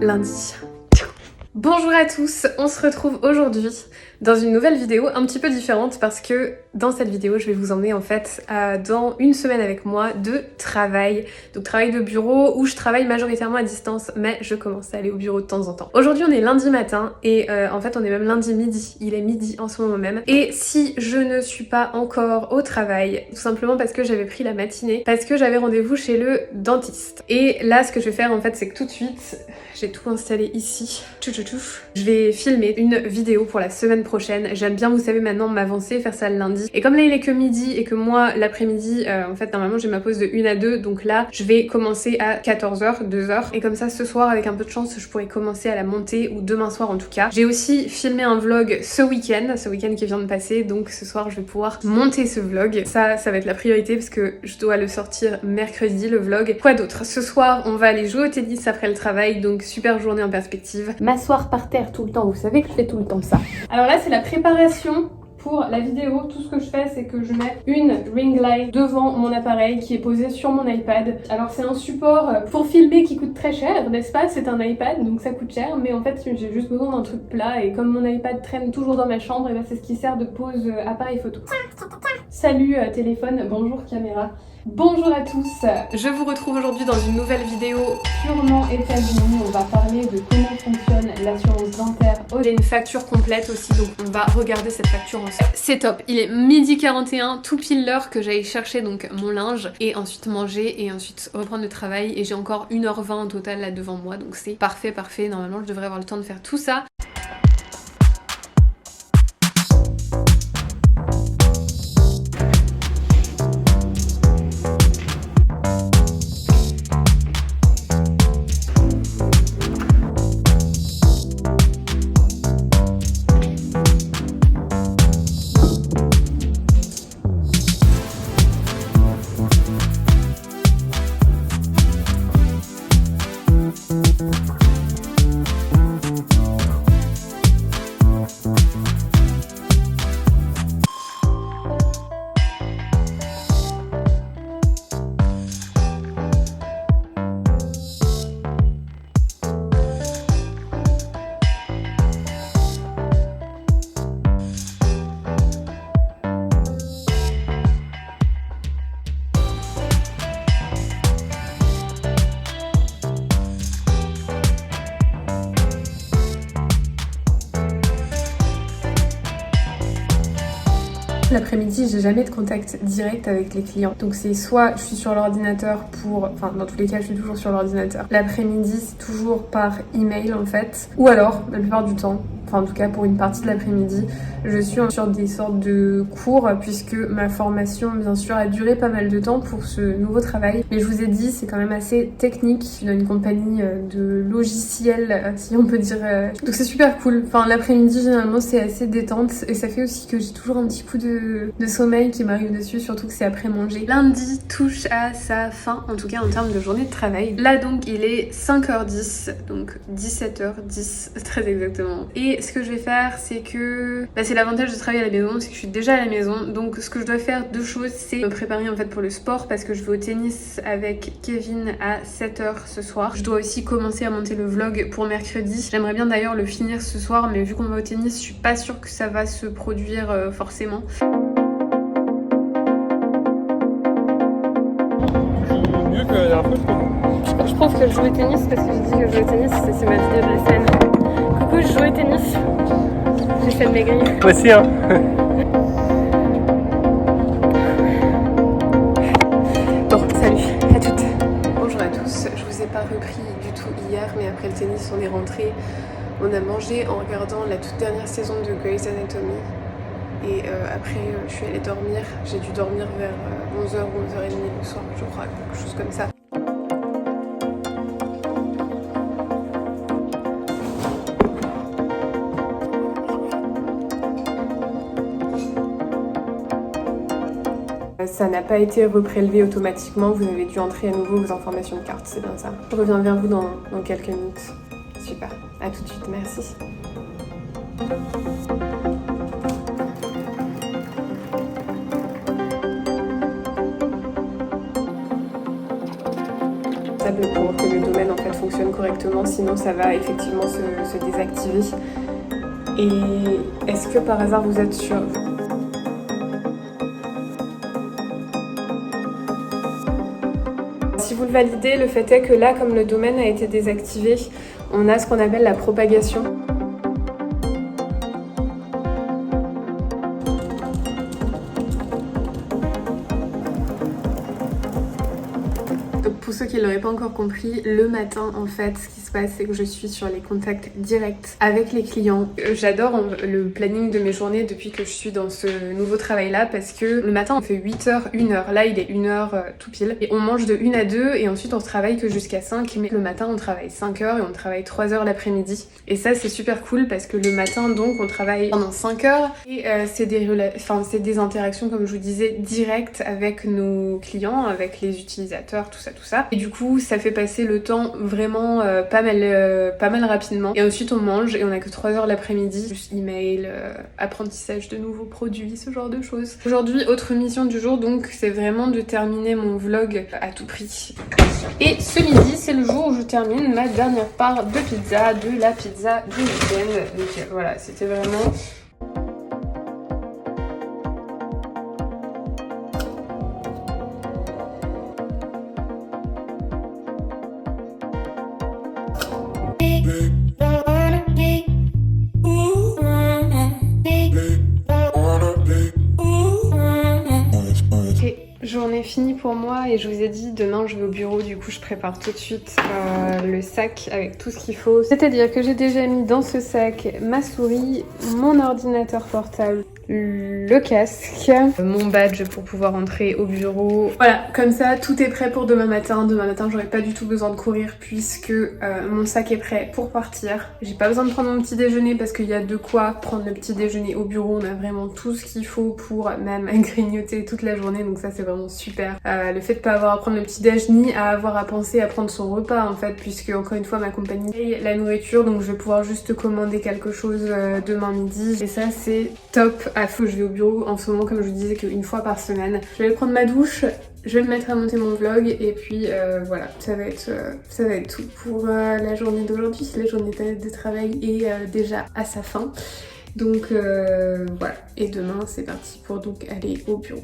lundi. Bonjour à tous, on se retrouve aujourd'hui dans une nouvelle vidéo un petit peu différente parce que dans cette vidéo je vais vous emmener en fait dans une semaine avec moi de travail, donc travail de bureau où je travaille majoritairement à distance mais je commence à aller au bureau de temps en temps. Aujourd'hui on est lundi matin et en fait on est même lundi midi, il est midi en ce moment même, et si je ne suis pas encore au travail, tout simplement parce que j'avais pris la matinée, parce que j'avais rendez-vous chez le dentiste. Et là ce que je vais faire en fait c'est que tout de suite, j'ai tout installé ici, je vais filmer une vidéo pour la semaine prochaine. J'aime bien, vous savez, maintenant m'avancer, faire ça le lundi. Et comme là il est que midi et que moi l'après-midi, en fait normalement j'ai ma pause de 1 à 2, donc là je vais commencer à 14h, 2h. Et comme ça ce soir avec un peu de chance je pourrais commencer à la monter, ou demain soir en tout cas. J'ai aussi filmé un vlog ce week-end qui vient de passer, donc ce soir je vais pouvoir monter ce vlog. Ça va être la priorité parce que je dois le sortir mercredi le vlog. Quoi d'autre? Ce soir on va aller jouer au tennis après le travail, donc super journée en perspective. M'asseoir par terre tout le temps, vous savez que je fais tout le temps ça. Alors là c'est la préparation pour la vidéo. Tout ce que je fais c'est que je mets une ring light devant mon appareil qui est posé sur mon iPad. Alors c'est un support pour filmer qui coûte très cher, n'est-ce pas? C'est un iPad donc ça coûte cher, mais en fait j'ai juste besoin d'un truc plat, et comme mon iPad traîne toujours dans ma chambre, et ben c'est ce qui sert de pose appareil photo. Salut téléphone, bonjour caméra. Bonjour à tous, je vous retrouve aujourd'hui dans une nouvelle vidéo purement États-Unis. On va parler de comment fonctionne l'assurance dentaire. J'ai une facture complète aussi, donc on va regarder cette facture ensemble. C'est top, il est midi 41, tout pile l'heure que j'aille chercher donc mon linge et ensuite manger et ensuite reprendre le travail, et j'ai encore 1h20 au total là devant moi, donc c'est parfait. Normalement je devrais avoir le temps de faire tout ça. L'après-midi, j'ai jamais de contact direct avec les clients. Donc c'est soit je suis sur l'ordinateur enfin dans tous les cas je suis toujours sur l'ordinateur. L'après-midi c'est toujours par email en fait. Ou alors, la plupart du temps, enfin en tout cas pour une partie de l'après-midi, je suis sur des sortes de cours, puisque ma formation bien sûr a duré pas mal de temps pour ce nouveau travail. Mais je vous ai dit, c'est quand même assez technique. Je suis dans une compagnie de logiciels, si on peut dire. Donc c'est super cool. Enfin l'après-midi généralement c'est assez détente, et ça fait aussi que j'ai toujours un petit coup de sommeil qui m'arrive dessus, surtout que c'est après manger. Lundi touche à sa fin, en tout cas en termes de journée de travail. Là donc il est 5h10, donc 17h10 très exactement. Et ce que je vais faire c'est que c'est l'avantage de travailler à la maison, c'est que je suis déjà à la maison. Donc ce que je dois faire, deux choses, c'est me préparer en fait pour le sport, parce que je vais au tennis avec Kevin à 7h ce soir. Je dois aussi commencer à monter le vlog pour mercredi. J'aimerais bien d'ailleurs le finir ce soir, mais vu qu'on va au tennis, je suis pas sûre que ça va se produire forcément. Mieux que la dernière fois, Je pense que je joue au tennis parce que j'ai dit que je joue au tennis, c'est ma vidéo de la semaine. Coucou, je joue au tennis. J'essaie de maigrir. Moi aussi, hein. Bon, salut, à toutes. Bonjour à tous, je vous ai pas repris du tout hier, mais après le tennis on est rentré. On a mangé en regardant la toute dernière saison de Grey's Anatomy. Et après je suis allée dormir, j'ai dû dormir vers 11h ou 11h30 le soir, je crois, quelque chose comme ça. Ça n'a pas été reprélevé automatiquement, vous avez dû entrer à nouveau vos informations de carte, c'est bien ça. Je reviens vers vous dans quelques minutes. Super, à tout de suite, merci. Pour que le domaine en fait fonctionne correctement, sinon ça va effectivement se désactiver. Et est-ce que par hasard vous êtes sûr? Si vous le validez, le fait est que là, comme le domaine a été désactivé, on a ce qu'on appelle la propagation. Donc pour ceux qui ne l'auraient pas encore compris, le matin en fait, ce qui se passe, c'est que je suis sur les contacts directs avec les clients. J'adore le planning de mes journées depuis que je suis dans ce nouveau travail là, parce que le matin on fait 8h, 1h, là il est 1h tout pile, et on mange de 1 à 2 et ensuite on travaille que jusqu'à 5, mais le matin on travaille 5h et on travaille 3h l'après-midi. Et ça c'est super cool parce que le matin donc on travaille pendant 5h et c'est des interactions, comme je vous disais, directes avec nos clients, avec les utilisateurs, tout ça. Et du coup ça fait passer le temps vraiment pas mal rapidement. Et ensuite on mange et on a que 3 heures l'après-midi, juste email, apprentissage de nouveaux produits, ce genre de choses. Aujourd'hui, autre mission du jour, donc c'est vraiment de terminer mon vlog à tout prix. Et ce midi, c'est le jour où je termine ma dernière part de pizza, de la pizza du week-end. Donc voilà, c'était vraiment... Journée finie pour moi et je vous ai dit demain je vais au bureau, du coup je prépare tout de suite le sac avec tout ce qu'il faut. C'est-à-dire que j'ai déjà mis dans ce sac ma souris, mon ordinateur portable, le casque, mon badge pour pouvoir entrer au bureau. Voilà, comme ça tout est prêt pour demain matin. Demain matin j'aurai pas du tout besoin de courir puisque mon sac est prêt pour partir. J'ai pas besoin de prendre mon petit déjeuner parce qu'il y a de quoi prendre le petit déjeuner au bureau. On a vraiment tout ce qu'il faut pour même grignoter toute la journée, donc ça c'est vraiment super. Le fait de pas avoir à prendre le petit déj ni à avoir à penser à prendre son repas en fait, puisque encore une fois ma compagnie paye la nourriture, donc je vais pouvoir juste commander quelque chose demain midi et ça c'est top. À fou, je vais au bureau en ce moment comme je vous disais qu'une fois par semaine. Je vais prendre ma douche, je vais me mettre à monter mon vlog et puis voilà, ça va être tout pour la journée d'aujourd'hui. La journée de travail est déjà à sa fin. Donc voilà, et demain c'est parti pour donc aller au bureau.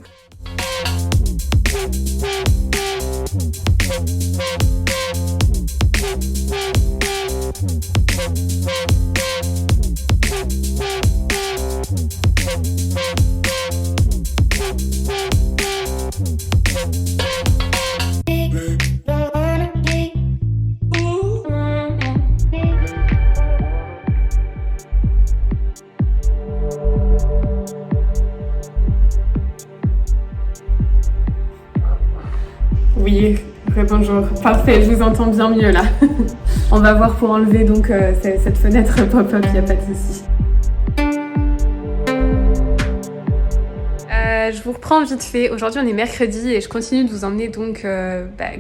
Oui, bonjour. Parfait, je vous entends bien mieux là. On va voir pour enlever donc cette fenêtre pop-up, il n'y a pas de souci. Je vous reprends vite fait. Aujourd'hui on est mercredi et je continue de vous emmener donc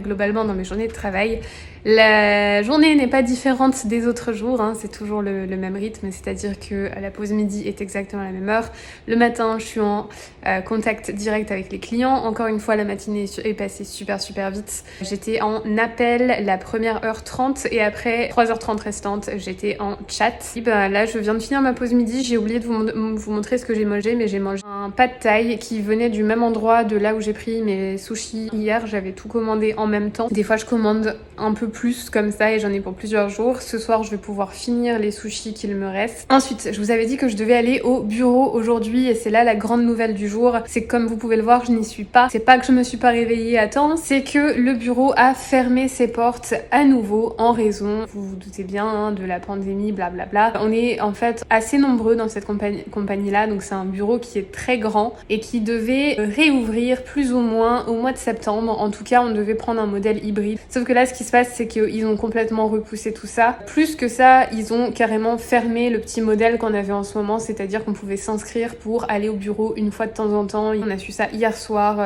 globalement dans mes journées de travail. La journée n'est pas différente des autres jours, hein, c'est toujours le même rythme, c'est-à-dire que la pause midi est exactement à la même heure. Le matin, je suis en contact direct avec les clients. Encore une fois, la matinée est passée super vite. J'étais en appel la première heure 30 et après 3h30 restantes, j'étais en chat. Et là, je viens de finir ma pause midi. J'ai oublié de vous montrer ce que j'ai mangé, mais j'ai mangé un pad thai qui venait du même endroit de là où j'ai pris mes sushis hier. J'avais tout commandé en même temps. Des fois, je commande un peu plus comme ça et j'en ai pour plusieurs jours. Ce soir, je vais pouvoir finir les sushis qu'il me reste. Ensuite, je vous avais dit que je devais aller au bureau aujourd'hui et c'est là la grande nouvelle du jour. C'est que comme vous pouvez le voir, je n'y suis pas. C'est pas que je me suis pas réveillée à temps, c'est que le bureau a fermé ses portes à nouveau en raison, vous vous doutez bien, hein, de la pandémie, blablabla. On est en fait assez nombreux dans cette compagnie-là, donc c'est un bureau qui est très grand et qui devait réouvrir plus ou moins au mois de septembre. En tout cas, on devait prendre un modèle hybride. Sauf que là, ce qui se passe, c'est qu'ils ont complètement repoussé tout ça. Plus que ça, ils ont carrément fermé le petit modèle qu'on avait en ce moment, c'est-à-dire qu'on pouvait s'inscrire pour aller au bureau une fois de temps en temps. On a su ça hier soir,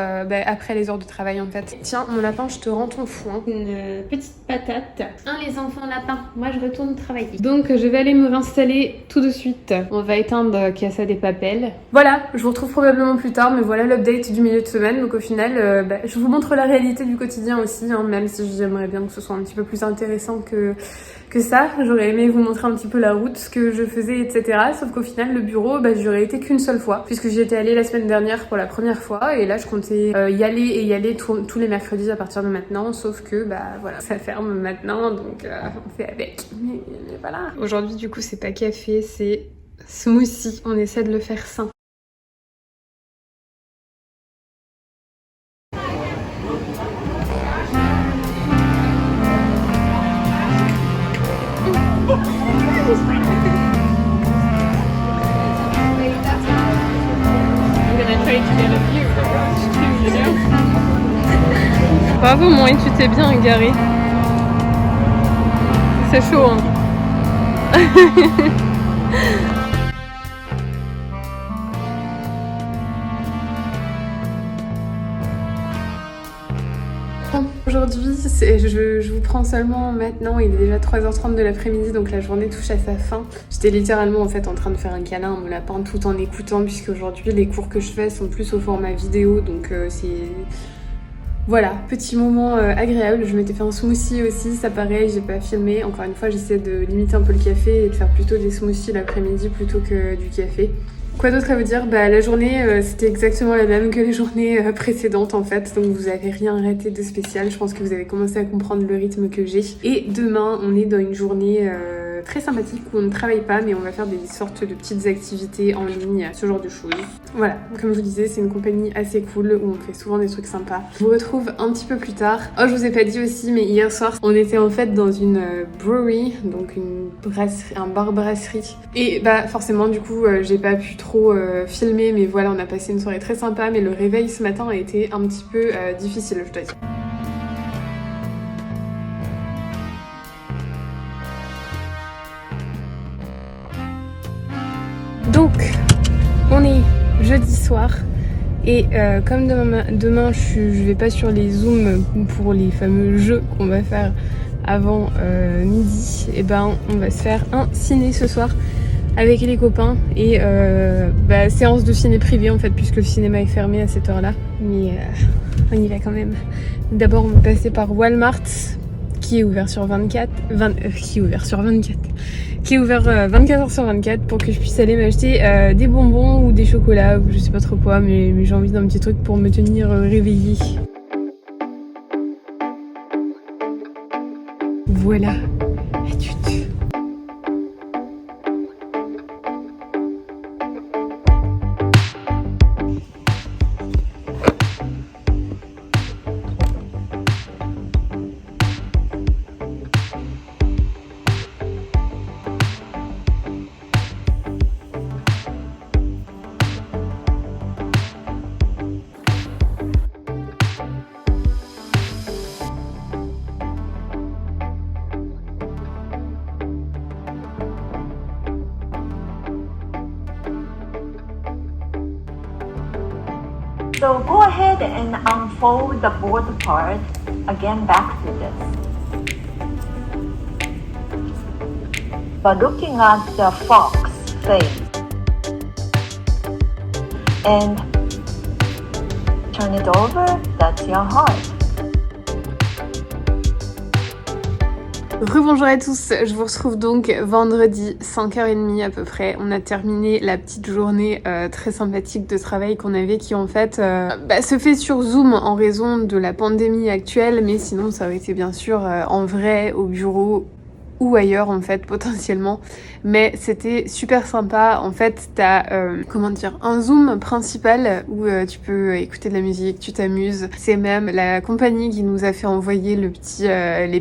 après les heures de travail en fait. Tiens, mon lapin, je te rends ton foin. Une petite patate. Hein, les enfants lapins, moi je retourne travailler. Donc je vais aller me réinstaller tout de suite. On va éteindre Casa des Papel. Voilà, je vous retrouve retrouve probablement plus tard, mais voilà l'update du milieu de semaine. Donc au final, je vous montre la réalité du quotidien aussi, hein, même si j'aimerais bien que ce soit un petit peu plus intéressant que ça. J'aurais aimé vous montrer un petit peu la route, ce que je faisais, etc. Sauf qu'au final, le bureau, j'aurais été qu'une seule fois, puisque j'y étais allée la semaine dernière pour la première fois, et là je comptais y aller tous les mercredis à partir de maintenant, sauf que voilà, ça ferme maintenant, donc on fait avec. Mais voilà. Aujourd'hui du coup c'est pas café, c'est smoothie. On essaie de le faire sain. Bravo, moi, tu t'es bien garé. C'est chaud, hein. Aujourd'hui, je vous prends seulement maintenant, il est déjà 3h30 de l'après-midi, donc la journée touche à sa fin. J'étais littéralement en fait en train de faire un câlin à mon lapin tout en écoutant, puisque aujourd'hui les cours que je fais sont plus au format vidéo, donc c'est... Voilà, petit moment agréable. Je m'étais fait un smoothie aussi, ça pareil, j'ai pas filmé. Encore une fois, j'essaie de limiter un peu le café et de faire plutôt des smoothies l'après-midi plutôt que du café. Quoi d'autre à vous dire? La journée, c'était exactement la même que les journées précédentes en fait, donc vous avez rien raté de spécial. Je pense que vous avez commencé à comprendre le rythme que j'ai. Et demain, on est dans une journée très sympathique où on ne travaille pas, mais on va faire des sortes de petites activités en ligne, ce genre de choses. Voilà, comme je vous disais, c'est une compagnie assez cool où on fait souvent des trucs sympas. Je vous retrouve un petit peu plus tard. Oh, je vous ai pas dit aussi, mais hier soir, on était en fait dans une brewery, donc un bar brasserie. Et forcément, du coup, j'ai pas pu trop filmer, mais voilà, on a passé une soirée très sympa, mais le réveil ce matin a été un petit peu difficile, je dois dire. Donc, on est jeudi soir et comme demain je vais pas sur les zooms pour les fameux jeux qu'on va faire avant midi, et on va se faire un ciné ce soir avec les copains et séance de ciné privé en fait, puisque le cinéma est fermé à cette heure là, mais on y va quand même. D'abord on va passer par Walmart qui est ouvert sur 24 heures sur 24 pour que je puisse aller m'acheter des bonbons ou des chocolats ou je sais pas trop quoi, mais j'ai envie d'un petit truc pour me tenir réveillée. Voilà, à toutes. So go ahead and unfold the board part. Again, back to this. By looking at the fox face and turn it over, that's your heart. Rebonjour à tous, je vous retrouve donc vendredi 5h30 à peu près. On a terminé la petite journée très sympathique de travail qu'on avait qui en fait se fait sur Zoom en raison de la pandémie actuelle, mais sinon ça aurait été bien sûr en vrai au bureau ou ailleurs en fait potentiellement, mais c'était super sympa. En fait t'as un Zoom principal où tu peux écouter de la musique, tu t'amuses. C'est même la compagnie qui nous a fait envoyer les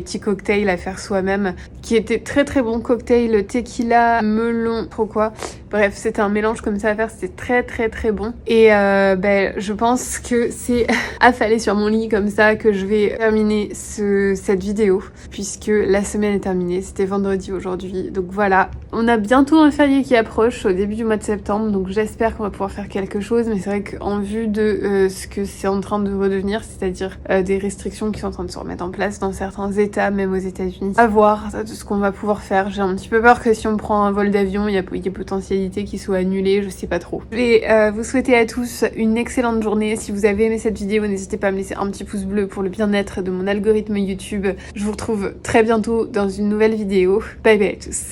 petits cocktails à faire soi-même, qui étaient très très bons. Cocktail tequila, melon, trop quoi. Bref, c'était un mélange comme ça à faire, c'était très très très bon. Et je pense que c'est affalé sur mon lit comme ça que je vais terminer cette vidéo, puisque la semaine est terminée. C'était vendredi aujourd'hui, donc voilà. On a bientôt un férié qui approche au début du mois de septembre, donc j'espère qu'on va pouvoir faire quelque chose, mais c'est vrai qu'en vue de ce que c'est en train de redevenir, c'est-à-dire des restrictions qui sont en train de se remettre en place dans certains états, même aux États-Unis, à voir de ce qu'on va pouvoir faire. J'ai un petit peu peur que si on prend un vol d'avion, il y a potentialité qualité qui soit annulée, je sais pas trop. Je vais vous souhaiter à tous une excellente journée. Si vous avez aimé cette vidéo, n'hésitez pas à me laisser un petit pouce bleu pour le bien-être de mon algorithme YouTube. Je vous retrouve très bientôt dans une nouvelle vidéo. Bye bye à tous.